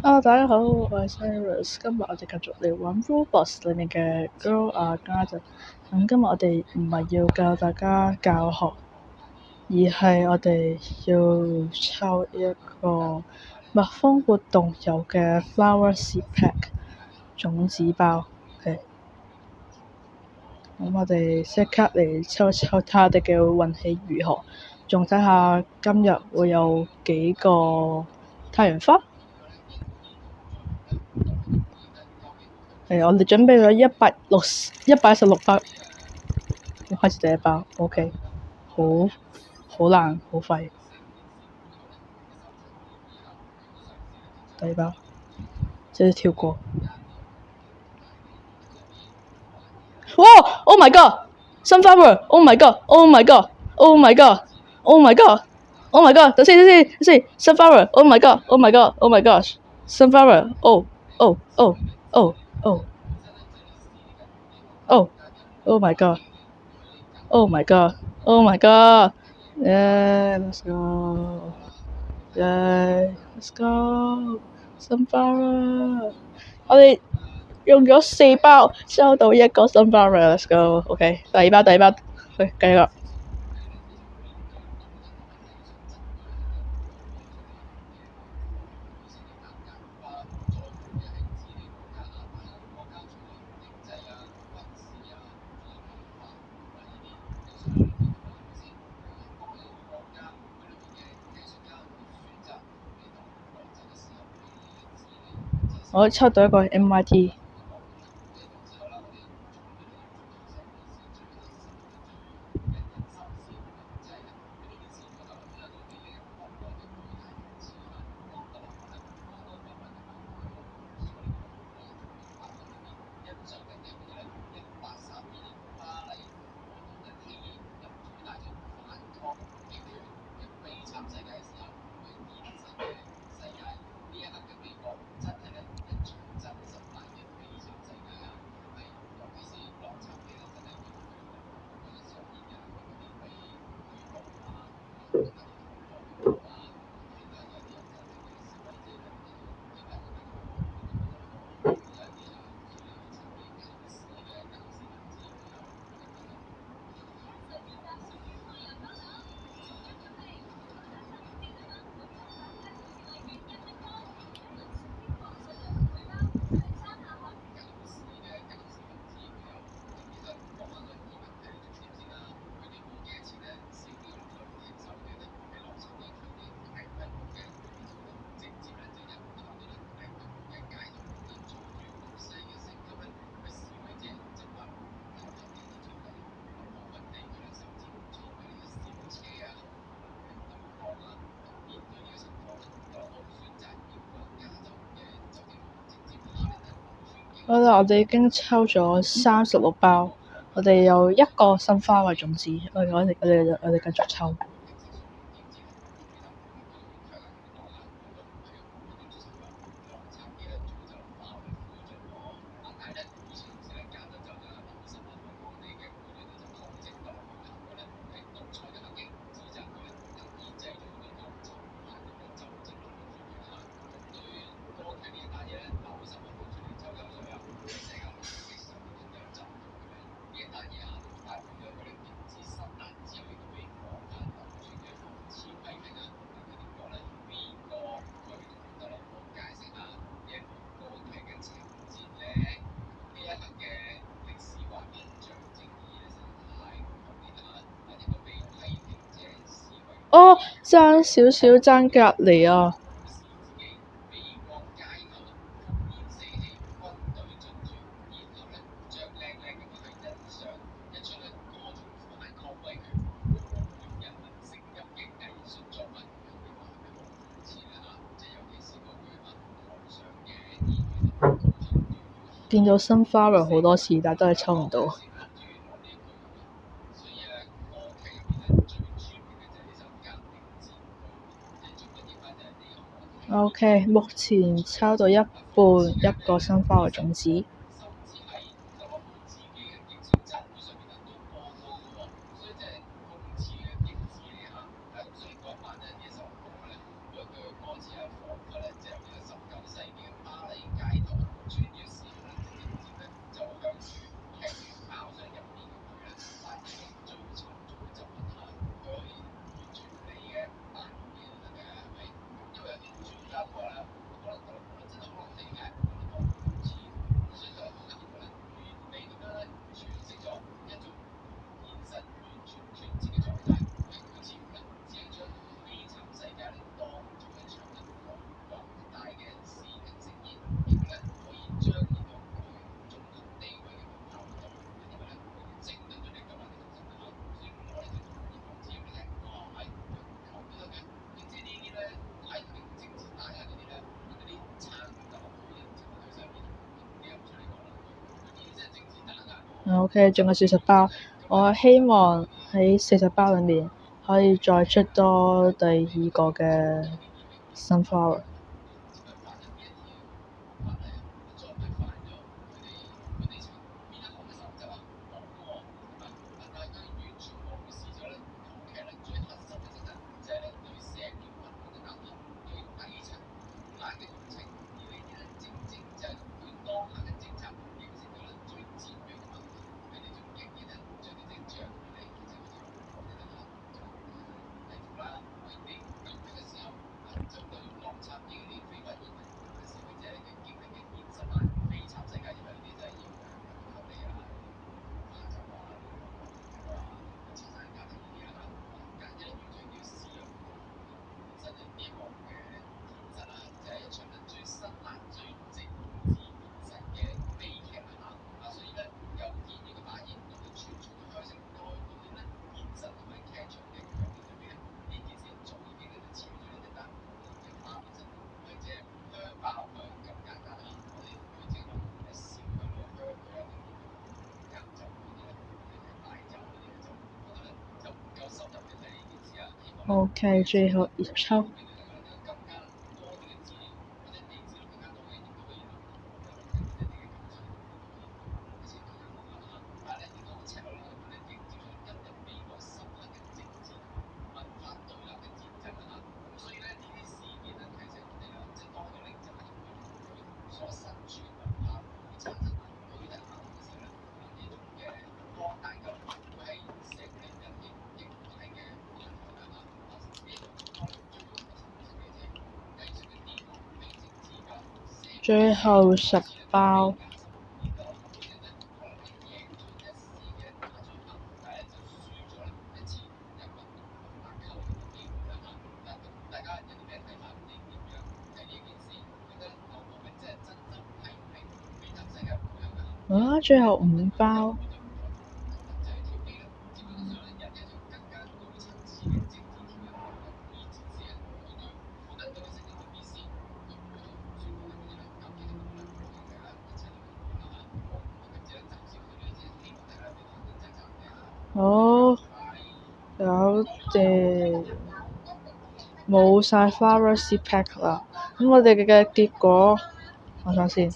大家好，我係 Cyrus。今日我哋繼續嚟玩 Roblox 裏面嘅 Grow a Garden。咁今日我哋唔係要教大家教學，而係我哋要抽一個蜜蜂活動有嘅 Flower Seed Pack 種子包。咁我哋即刻嚟抽一抽，睇下我哋嘅運氣如何，仲睇下今日會有幾個太陽花。我哋準備咗116包，開始第一包，OK，好難，好快。第二包，即係跳過。哇 ！Oh my god！Sunflower！Oh my god！Oh my god！Oh my god！Oh my god！Oh my god！等先，Sunflower！Oh my god！Oh my god！Oh my gosh！Sunflower！Oh my god！Oh my god！Oh my god！Yeah，let's go！Let's go！ Sunflower！ 我哋用咗4包收到一個 Sunflower，Let's go！OK， 第二包，去繼續。我抽到一個 MIT。好啦，我哋已經抽咗36包，我哋有1個新花為種子，我哋繼續抽。爭少少爭隔離啊！見到新花蕊好多次，但都係抽唔到。OK， 目前抽到一半一個新花嘅種子。OK，仲有40包，我希望喺40包裏面可以再出多第二個嘅 sunflower。OK，最後20抽。最後10包。最後5包。好，搞掂，冇晒 flower seed pack 啦。咁我哋嘅結果，我睇先。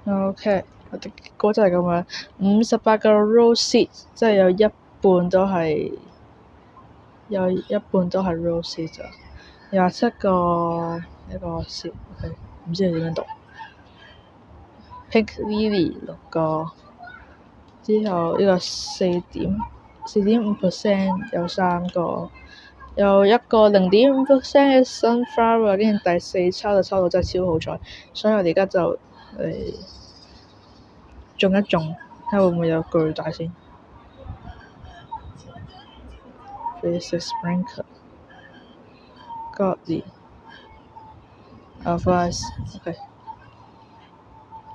OK，我哋結果就係咁樣，58個 rose seed，即係有一半都係rose seed 咋，27個一個 seed，OK，唔知你點樣讀。Pink lily 6個，之後呢個4.5% 有3個，有一個0.5% 嘅 sunflower，跟住第4抽就抽到真係超好彩，所以我哋而家就種一種，睇下會唔會有巨大先。Basic sprinkle, godly, advice, OK。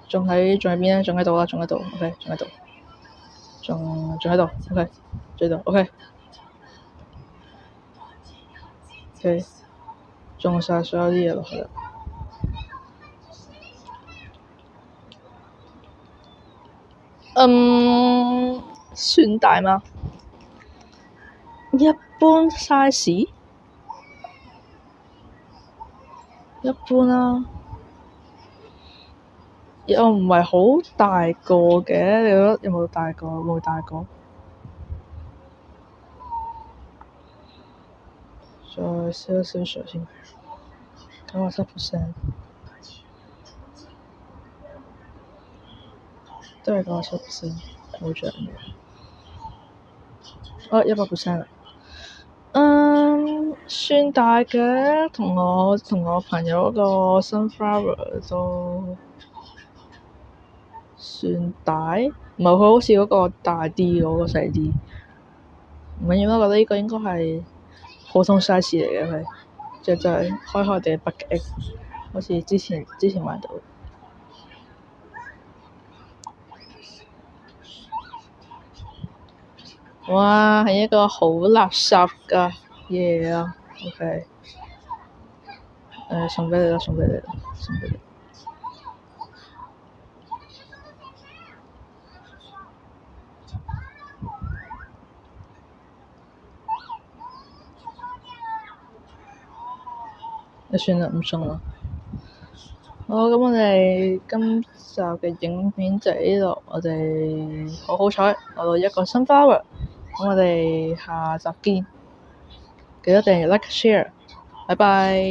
仲喺邊啊？仲喺度啦，仲喺度 ，OK， 仲喺度，仲喺度 ，OK， 追到 ，OK， OK， 種晒所有啲嘢落去啦。算大嗎？一般 size， 一般啦。又唔係好大個嘅，你覺得有冇大個？冇大個。再燒一燒水先，97%，都係97%，冇着嘅。100%啦。算大嘅，同我朋友嗰個 sunflower 都算大，唔係佢好似嗰個大啲，嗰個細啲。唔緊要啦，我覺得呢個應該係普通 size 嚟嘅佢，就係開地嘅北極，好似之前買到。哇，係一個好垃圾嘅嘢啊！OK，送俾你啦，送俾你啦，送俾你。算啦，唔送啦。好，咁我哋今集嘅影片就係呢度，我哋好好彩攞到一個新 flower，咁我哋下集見，記得訂閱 like share，拜拜。